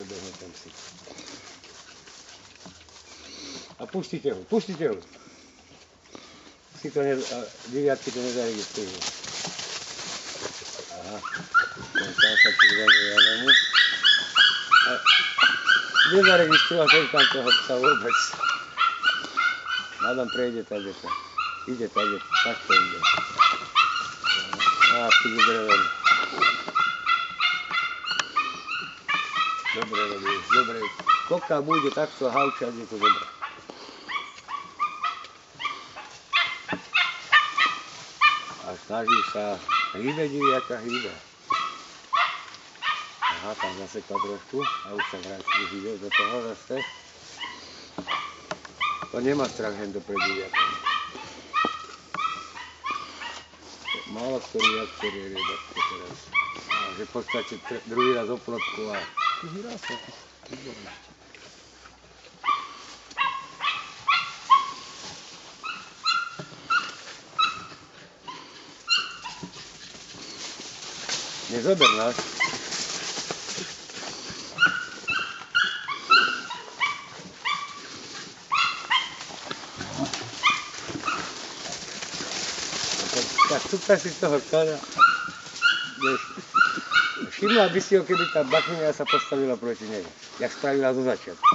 Dobehne ten psík. A pustite ho, pustite ho. Si to diviatky to nezaregistrujú. Aha, ten tam sa červený jelenu. A nezaregistroval som tam toho psa vôbec. Hádam prejde tadeto. Ide tadeto, takto ide. Á, psík je drevený. Dobre robíš, dobre. Pokiaľ bude takto haučať, je to dobré. A snaží sa, hýbe diviaka, hýbe. Aha, tam zasekla trošku a už sa vrátil, hýbe do toho zase. To nemá strach hento pred diviakom. Málo ktorý viac je takto teraz. A že v podstate druhý raz o plotku a druhý raz, výborné. Nezober nás. Tak super si z toho kľada. Všimla by si ho, keby tá bachňa sa postavila proti nej, jak spravila zo začiatku.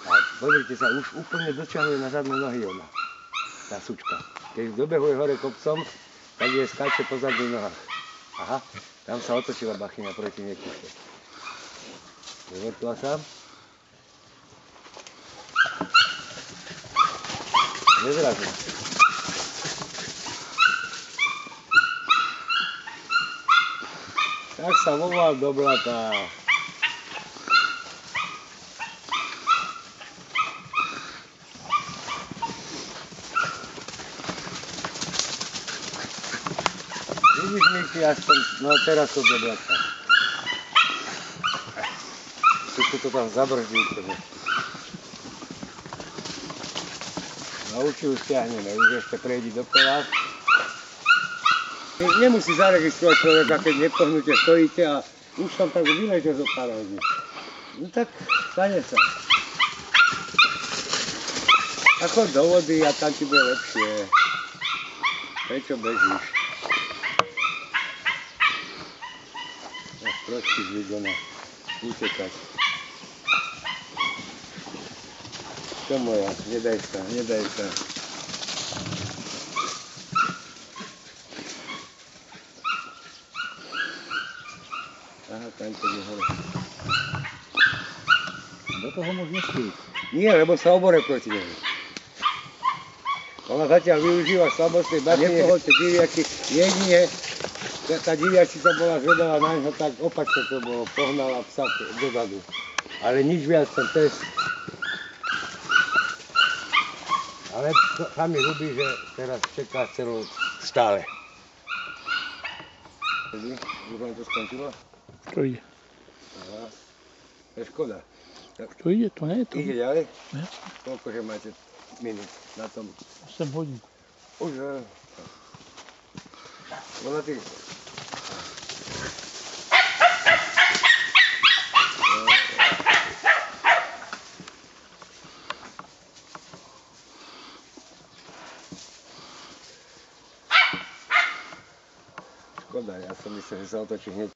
A pozrite sa, už úplne doťahuje na zadné nohy ona, tá sučka. Keď dobehuje hore kopcom, tak je skáče po zadných nohách. Aha, tam sa otočila bachňa proti nekušte. Vyvrtla sa. Nezrazila. Tak sa volal do blata. Vidíš, Miki, aspoň, no teraz to do blata. Tu to tam zabrždí úplne. No určite už stiahneme, už ešte prejdi dokola. Nemusí zaregistrovať človeka, keď nepohnutie stojíte a už tam tak vylejte zo pár hodín. No tak stane sa. A chod do vody a tam ti bude lepšie. Prečo bežíš? Až trošku zvýgona utekať. Čo moja, nedaj sa, nedaj sa. Aha, tam to je hore. Do toho môžeš neskúť. Nie, lebo sa obore proti nemu. Ona zatiaľ využíva slabostnej bachne, nepohoďte diviaky. Jedine, tá diviačica bola zvedavá na ňo, tak opačne to bolo, pohnala psa dozadu. Ale nič viac, ten pes. Ale sa mi ľúbi, že teraz čeká celú stále. Už vám to skončilo? To ide. Aha, to je škoda. To ide, to nie je to. Ide ďalej? Jasne. Koľkože máte minút na tom? 8 hodín. Už, ona ty... Škoda, ja som myslel, že sa otočí hneď